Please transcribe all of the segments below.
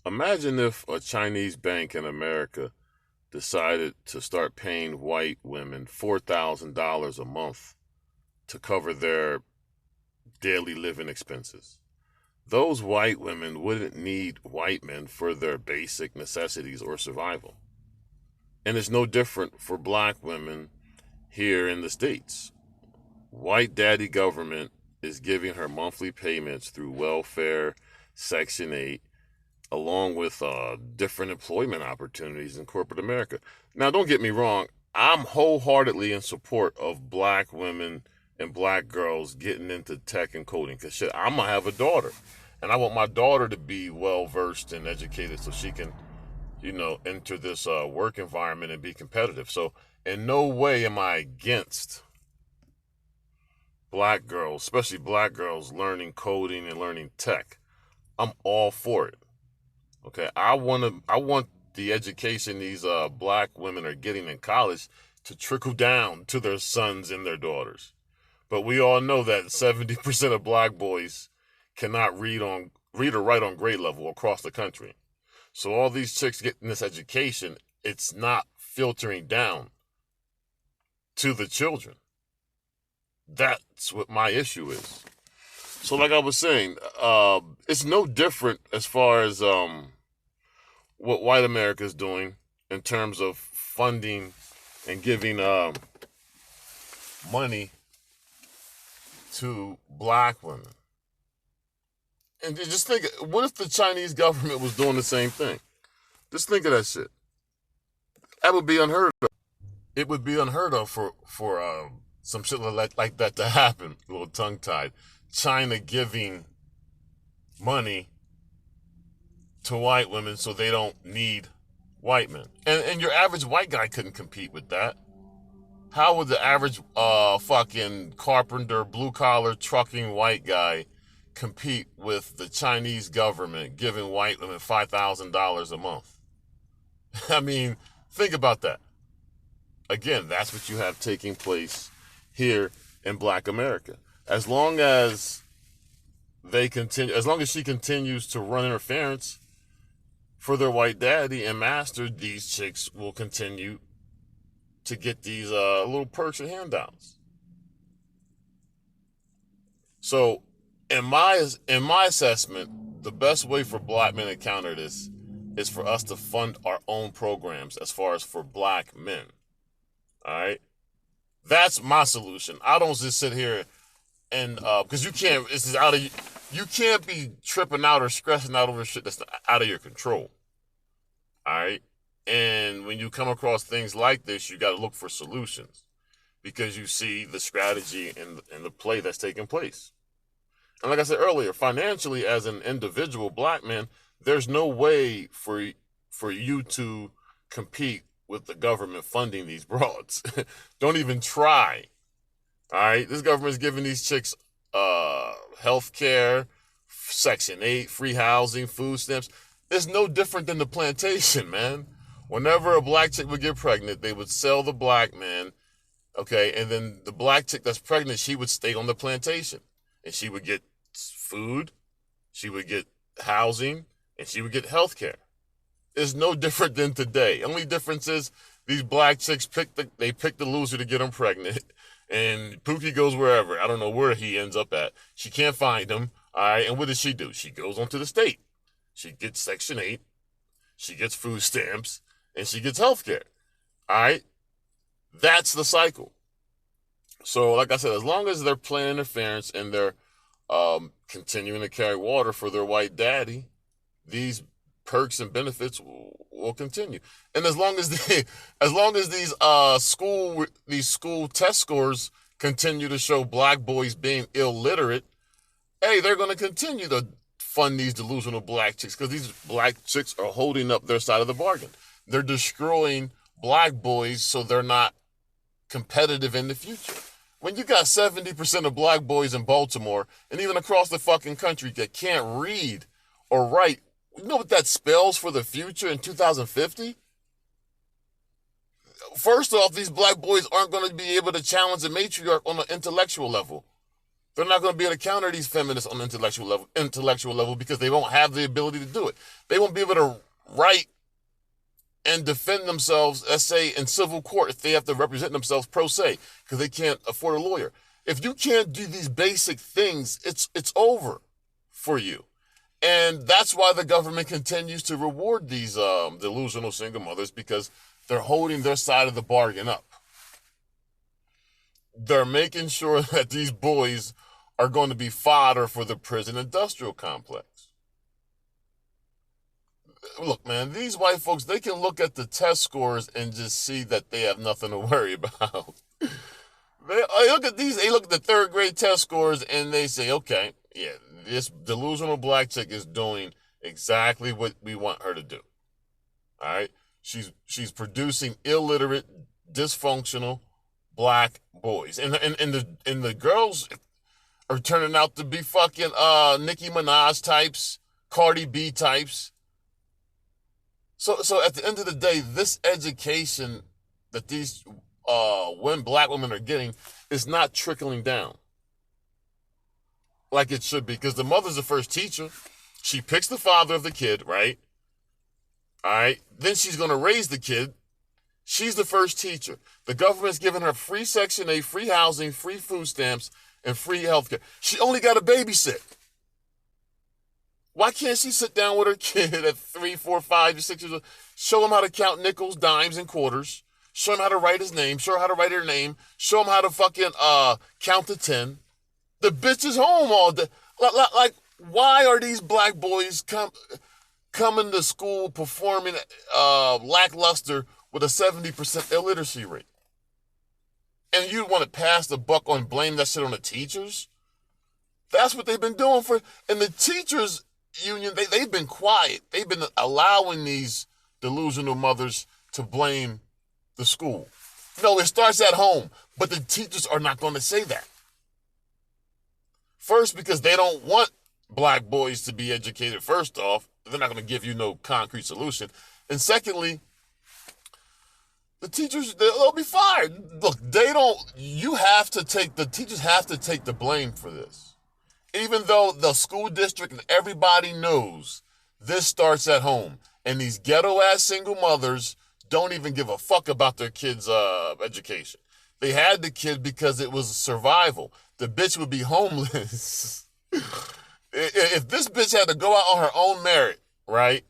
Imagine if a Chinese bank in America decided to start paying white women $4,000 a month to cover their daily living expenses. Those white women wouldn't need white men for their basic necessities or survival. And it's no different for black women here in the States. White daddy government is giving her monthly payments through welfare, Section 8, along with different employment opportunities in corporate America. Now, don't get me wrong, I'm wholeheartedly in support of black women and black girls getting into tech and coding. Because shit, I'm going to have a daughter. And I want my daughter to be well versed and educated so she can, enter this work environment and be competitive. So, in no way am I against black girls, especially black girls, learning coding and learning tech. I'm all for it. Okay, I want the education these black women are getting in college to trickle down to their sons and their daughters. But we all know that 70% of black boys cannot read or write on grade level across the country. So all these chicks getting this education, it's not filtering down to the children. That's what my issue is. So like I was saying, it's no different as far as what white America is doing in terms of funding and giving money to black women. And just think, what if the Chinese government was doing the same thing? Just think of that shit. That would be unheard of. It would be unheard of for some shit like that to happen. A little tongue-tied. China giving money to white women so they don't need white men. And your average white guy couldn't compete with that. How would the average fucking carpenter, blue-collar, trucking white guy compete with the Chinese government giving white women $5,000 a month? I mean, think about that. Again, that's what you have taking place here in black America. As long as she continues to run interference for their white daddy and master, these chicks will continue to get these little perks and handouts. So, in my assessment, the best way for black men to counter this is for us to fund our own programs as far as for black men. All right? That's my solution. I don't just sit here and because you can't be tripping out or stressing out over shit that's out of your control. All right? And when you come across things like this, you got to look for solutions because you see the strategy and the play that's taking place. And like I said earlier, financially, as an individual black man, there's no way for you to compete with the government funding these broads. Don't even try. All right? This government's giving these chicks health care, Section 8, free housing, food stamps. It's no different than the plantation, man. Whenever a black chick would get pregnant, they would sell the black man, okay? And then the black chick that's pregnant, she would stay on the plantation. And she would get food, she would get housing, and she would get health care. It's no different than today. Only difference is these black chicks pick the loser to get them pregnant. And Pookie goes wherever. I don't know where he ends up at. She can't find him. All right. And what does she do? She goes onto the state. She gets Section 8. She gets food stamps. And she gets health care. All right. That's the cycle. So, like I said, as long as they're playing interference and they're continuing to carry water for their white daddy, these perks and benefits will continue. And as long as these school test scores continue to show black boys being illiterate, hey, they're going to continue to fund these delusional black chicks because these black chicks are holding up their side of the bargain. They're destroying black boys so they're not competitive in the future. When you got 70% of black boys in Baltimore and even across the fucking country that can't read or write, you know what that spells for the future in 2050? First off, these black boys aren't going to be able to challenge the matriarch on an intellectual level. They're not going to be able to counter these feminists on intellectual level because they won't have the ability to do it. They won't be able to write and defend themselves, let's say, in civil court if they have to represent themselves pro se because they can't afford a lawyer. If you can't do these basic things, it's over for you. And that's why the government continues to reward these delusional single mothers, because they're holding their side of the bargain up. They're making sure that these boys are going to be fodder for the prison industrial complex. Look, man, these white folks, they can look at the test scores and just see that they have nothing to worry about. They look at the third grade test scores and they say, okay, yeah, this delusional black chick is doing exactly what we want her to do. All right? She's producing illiterate, dysfunctional black boys. And the girls are turning out to be fucking Nicki Minaj types, Cardi B types. So at the end of the day, this education that these black women are getting is not trickling down like it should be, because the mother's the first teacher. She picks the father of the kid, right? All right. Then she's going to raise the kid. She's the first teacher. The government's giving her free Section 8, free housing, free food stamps, and free health care. She only got to babysit. Why can't she sit down with her kid at 3, 4, 5, 6 years old, show him how to count nickels, dimes, and quarters, show him how to write his name, show her how to write her name, show him how to fucking count to 10. The bitch is home all day. Like, why are these black boys coming to school performing lackluster with a 70% illiteracy rate? And you want to pass the buck on, blame that shit on the teachers? That's what they've been doing and the teachers union, they've been quiet. They've been allowing these delusional mothers to blame the school. No, it starts at home, but the teachers are not going to say that. First, because they don't want black boys to be educated, first off. They're not going to give you no concrete solution. And secondly, the teachers, they'll be fired. Look, the teachers have to take the blame for this. Even though the school district and everybody knows this starts at home. And these ghetto-ass single mothers don't even give a fuck about their kids' education. They had the kid because it was survival. The bitch would be homeless. If this bitch had to go out on her own merit, right,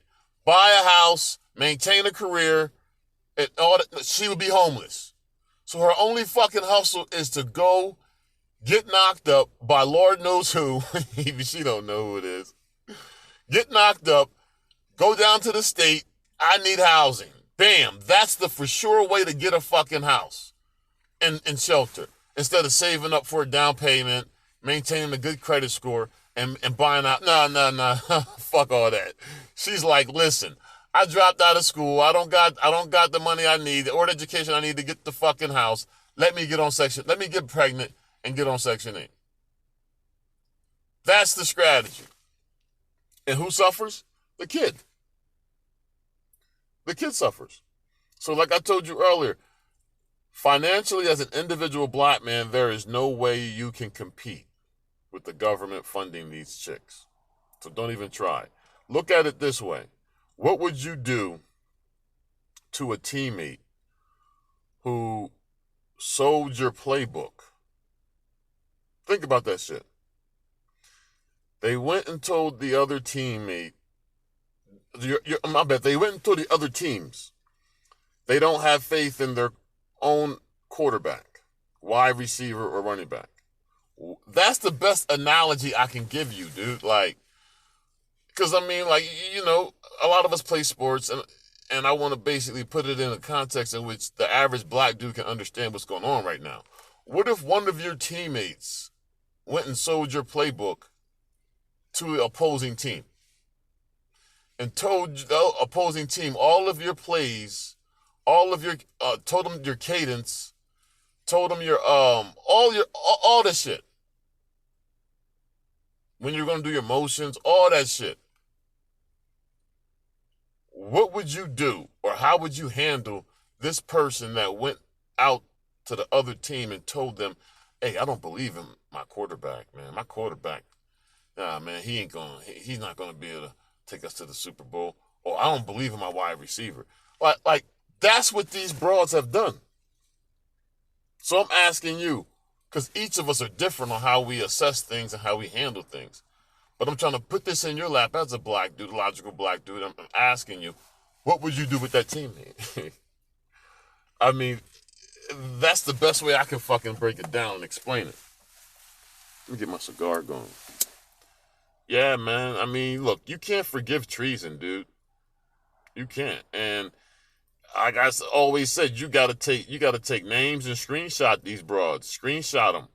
buy a house, maintain a career, and all that, she would be homeless. So her only fucking hustle is to go get knocked up by Lord knows who. Even she don't know who it is. Get knocked up, go down to the state, I need housing. Bam, that's the for sure way to get a fucking house and shelter. Instead of saving up for a down payment, maintaining a good credit score, and buying out. No. Fuck all that. She's like, listen, I dropped out of school. I don't got the money I need or the education I need to get the fucking house. Let me get pregnant and get on Section 8. That's the strategy. And who suffers? The kid. The kid suffers. So like I told you earlier, financially as an individual black man, there is no way you can compete with the government funding these chicks. So don't even try. Look at it this way. What would you do to a teammate who sold your playbook? Think about that shit. They went and told the other teammate, they went and told the other teams they don't have faith in their own quarterback, wide receiver, or running back. That's the best analogy I can give you, dude. Like, because I mean, like, you know, a lot of us play sports, and I want to basically put it in a context in which the average black dude can understand what's going on right now. What if one of your teammates went and sold your playbook to the opposing team and told the opposing team all of your plays, all of your, told them your cadence, told them your, all this shit. When you're going to do your motions, all that shit. What would you do, or how would you handle this person that went out to the other team and told them, hey, I don't believe in my quarterback, man. My quarterback, nah, man, he's not gonna be able to take us to the Super Bowl. Or I don't believe in my wide receiver. Like that's what these broads have done. So I'm asking you, because each of us are different on how we assess things and how we handle things. But I'm trying to put this in your lap as a black dude, logical black dude. I'm asking you, what would you do with that teammate? I mean, that's the best way I can fucking break it down and explain it. Let me get my cigar going. Yeah, man. I mean, look, you can't forgive treason, dude. You can't. And like I always said, you gotta take names and screenshot these broads. Screenshot them.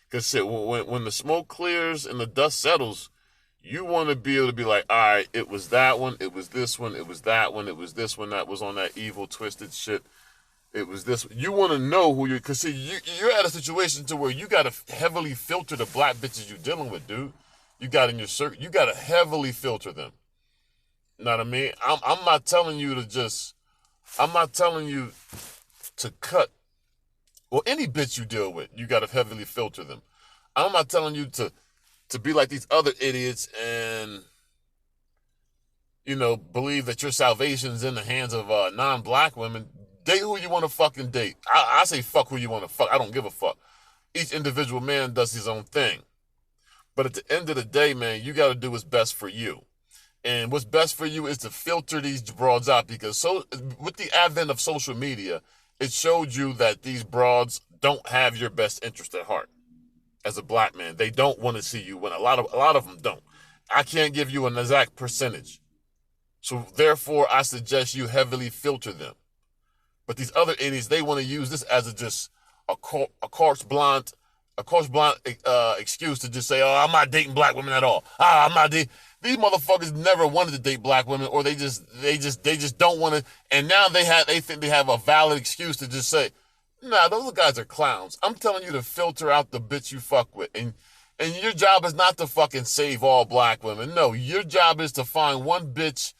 Cause shit, when the smoke clears and the dust settles, you want to be able to be like, all right, it was that one, it was this one, it was that one, it was this one that was on that evil, twisted shit. It was this. You want to know who you're, cause see, you're at a situation to where you gotta heavily filter the black bitches you're dealing with, dude. You got in your circle, you gotta heavily filter them. You know what I mean? I'm not telling you to just. I'm not telling you to cut, or any bitch you deal with, you gotta heavily filter them. I'm not telling you to be like these other idiots and, believe that your salvation's in the hands of non-black women. Date who you want to fucking date. I say fuck who you want to fuck. I don't give a fuck. Each individual man does his own thing. But at the end of the day, man, you gotta do what's best for you. And what's best for you is to filter these broads out, because with the advent of social media, it showed you that these broads don't have your best interest at heart. As a black man, they don't want to see you win. A lot of them don't. I can't give you an exact percentage. So therefore, I suggest you heavily filter them. But these other idiots, they want to use this as a carte blanche excuse to just say, oh, I'm not dating black women at all. I'm not dating. These motherfuckers never wanted to date black women, or they just don't want to. And now they think they have a valid excuse to just say, nah, those guys are clowns. I'm telling you to filter out the bitch you fuck with. And your job is not to fucking save all black women. No, your job is to find one bitch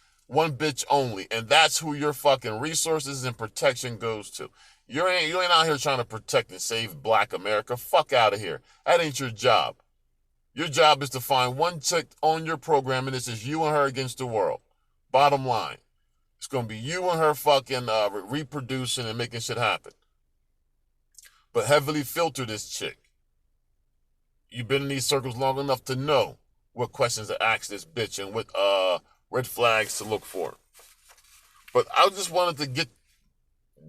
only. And that's who your fucking resources and protection goes to. You ain't out here trying to protect and save black America. Fuck out of here. That ain't your job. Your job is to find one chick on your program, and this is you and her against the world. Bottom line. It's going to be you and her fucking reproducing and making shit happen. But heavily filter this chick. You've been in these circles long enough to know what questions to ask this bitch and what red flags to look for. But I just wanted to get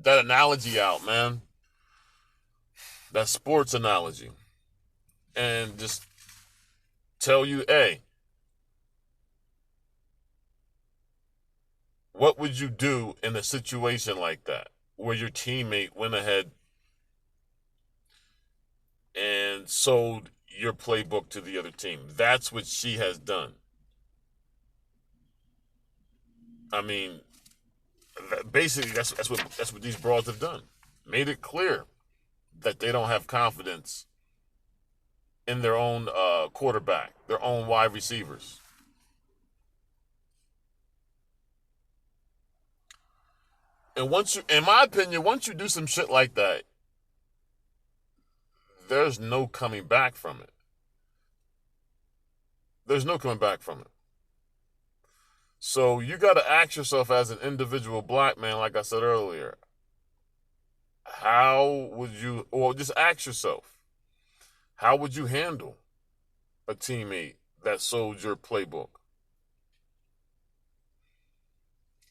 that analogy out, man. That sports analogy. And just tell you, hey, what would you do in a situation like that, where your teammate went ahead and sold your playbook to the other team? That's what she has done. I mean, basically, that's what these broads have done. Made it clear that they don't have confidence in their own quarterback, their own wide receivers. And in my opinion, once you do some shit like that, there's no coming back from it. There's no coming back from it. So you got to ask yourself as an individual black man, like I said earlier, just ask yourself, how would you handle a teammate that sold your playbook?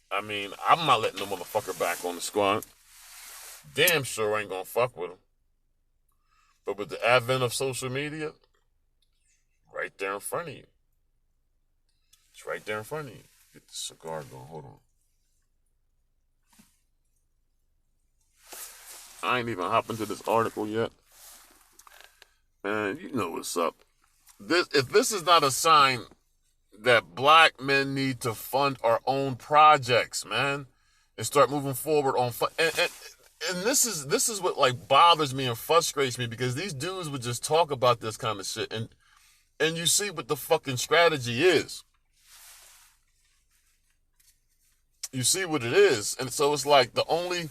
I mean, I'm not letting no motherfucker back on the squad. Damn sure I ain't gonna fuck with him. But with the advent of social media, right there in front of you. It's right there in front of you. Get the cigar going. Hold on. I ain't even hopped into this article yet. Man, you know what's up. If this is not a sign that black men need to fund our own projects, man, and start moving forward on and this is what like bothers me and frustrates me, because these dudes would just talk about this kind of shit, and you see what the fucking strategy is. You see what it is, and so it's like the only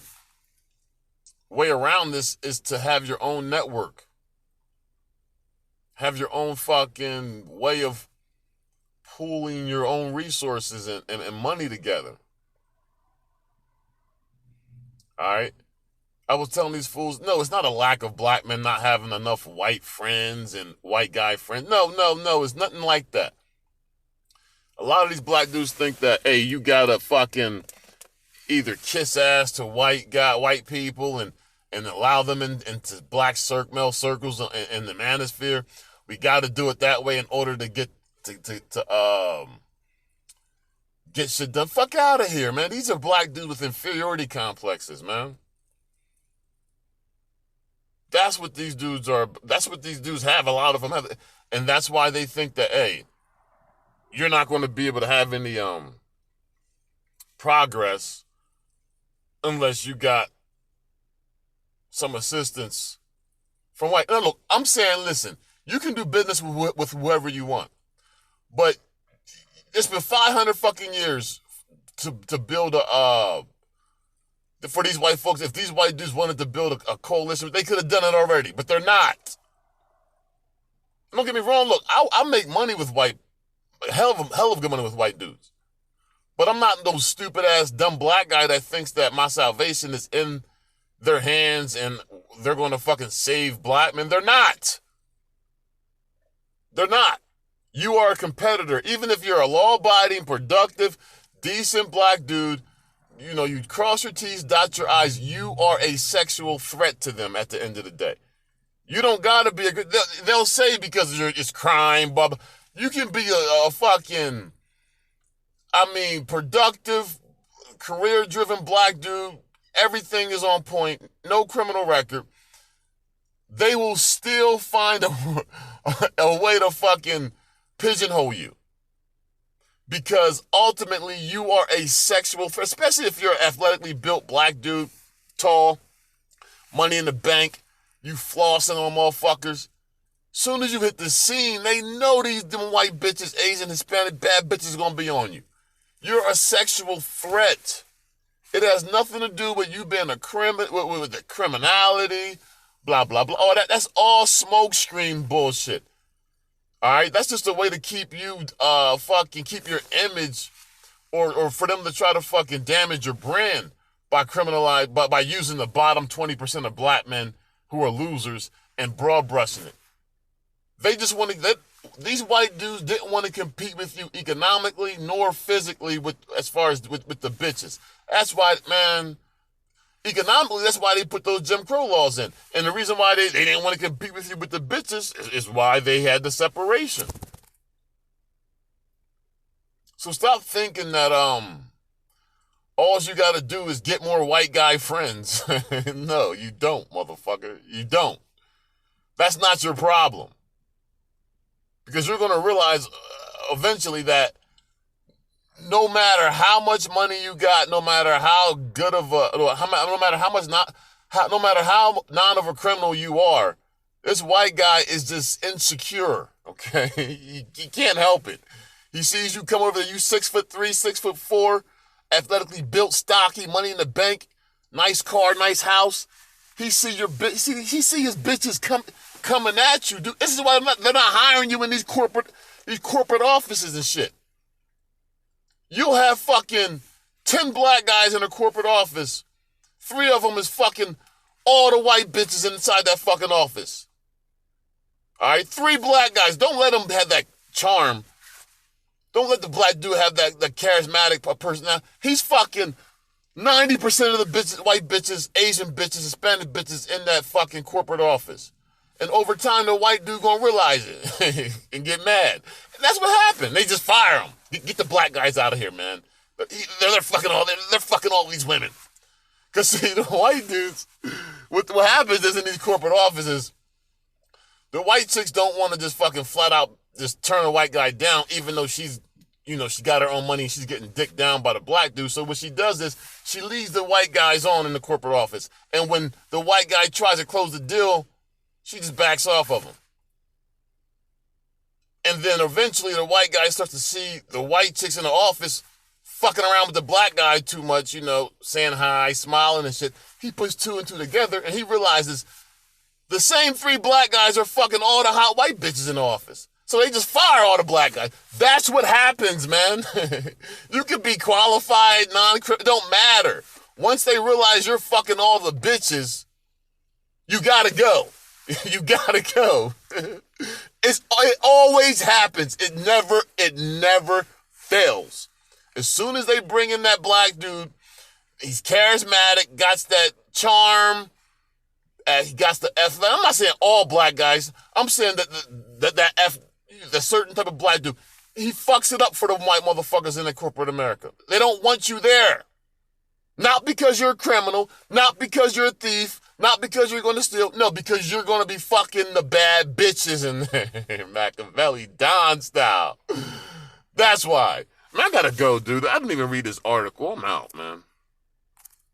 way around this is to have your own network. have your own fucking way of pooling your own resources and money together. All right? I was telling these fools, no, it's not a lack of black men not having enough white friends and white guy friends. No, it's nothing like that. A lot of these black dudes think that, hey, you gotta fucking either kiss ass to white people and allow them into black male circles in the manosphere. We got to do it that way in order to get get shit done. Fuck out of here, man. These are black dudes with inferiority complexes, man. That's what these dudes are. That's what these dudes have. A lot of them have, and that's why they think that, hey, you're not going to be able to have any progress unless you got some assistance from white. No, look, I'm saying, listen, you can do business with whoever you want, but it's been 500 fucking years to build for these white folks. If these white dudes wanted to build a coalition, they could have done it already, but they're not. Don't get me wrong. Look, I make money with hell of good money with white dudes, but I'm not those stupid ass dumb black guy that thinks that my salvation is in their hands and they're going to fucking save black men. They're not. They're not. You are a competitor. Even if you're a law-abiding, productive, decent black dude, you know, you cross your T's, dot your I's, you are a sexual threat to them at the end of the day. You don't gotta be a good, they'll say because it's crime, blah, blah. You can be a fucking, productive, career-driven black dude. Everything is on point. No criminal record. They will still find a way to fucking pigeonhole you. Because ultimately you are a sexual threat, especially if you're an athletically built black dude, tall, money in the bank, you flossing on motherfuckers. Soon as you hit the scene, they know them white bitches, Asian, Hispanic, bad bitches gonna be on you. You're a sexual threat. It has nothing to do with you being a with the criminality, blah, blah, blah. All that's all smokescreen bullshit. All right, that's just a way to keep you keep your image, or for them to try to fucking damage your brand by by using the bottom 20% of black men who are losers and broad brushing it. They just want to. These white dudes didn't want to compete with you economically nor physically as far as with the bitches. That's why, man. Economically, that's why they put those Jim Crow laws in. And the reason why they didn't want to compete with you with the bitches is why they had the separation. So stop thinking that all you got to do is get more white guy friends. No, you don't, motherfucker. You don't. That's not your problem. Because you're going to realize eventually that no matter how much money you got, no matter how good of no matter how non of a criminal you are, this white guy is just insecure. Okay, he can't help it. He sees you come over there, you 6'3", 6'4", athletically built, stocky, money in the bank, nice car, nice house. He see his bitches coming at you, dude. This is why they're not hiring you in these corporate offices and shit. You'll have fucking 10 black guys in a corporate office. 3 of them is fucking all the white bitches inside that fucking office. All right, 3 black guys. Don't let them have that charm. Don't let the black dude have that charismatic personality. He's fucking 90% of the bitches, white bitches, Asian bitches, Hispanic bitches in that fucking corporate office. And over time, the white dude gonna realize it and get mad. And that's what happened. They just fire him. Get the black guys out of here, man. They're fucking all these women. Cause see, the white dudes, what happens is in these corporate offices, the white chicks don't want to just fucking flat out just turn a white guy down, even though she got her own money and she's getting dicked down by the black dude. So what she does is she leaves the white guys on in the corporate office. And when the white guy tries to close the deal, she just backs off of him. And then eventually the white guy starts to see the white chicks in the office fucking around with the black guy too much, saying hi, smiling and shit. He puts 2 and 2 together and he realizes The same 3 black guys are fucking all the hot white bitches in office. So they just fire all the black guys. That's what happens, man. You could be qualified, don't matter. Once they realize you're fucking all the bitches, you gotta go. You gotta go. It always happens. It never fails. As soon as they bring in that black dude, he's charismatic, got that charm, he got the F. I'm not saying all black guys. I'm saying that certain type of black dude, he fucks it up for the white motherfuckers in the corporate America. They don't want you there. Not because you're a criminal, not because you're a thief, not because you're going to steal. No, because you're going to be fucking the bad bitches in there. Machiavelli Don style. That's why. Man, I gotta go, dude. I didn't even read this article. I'm out, man.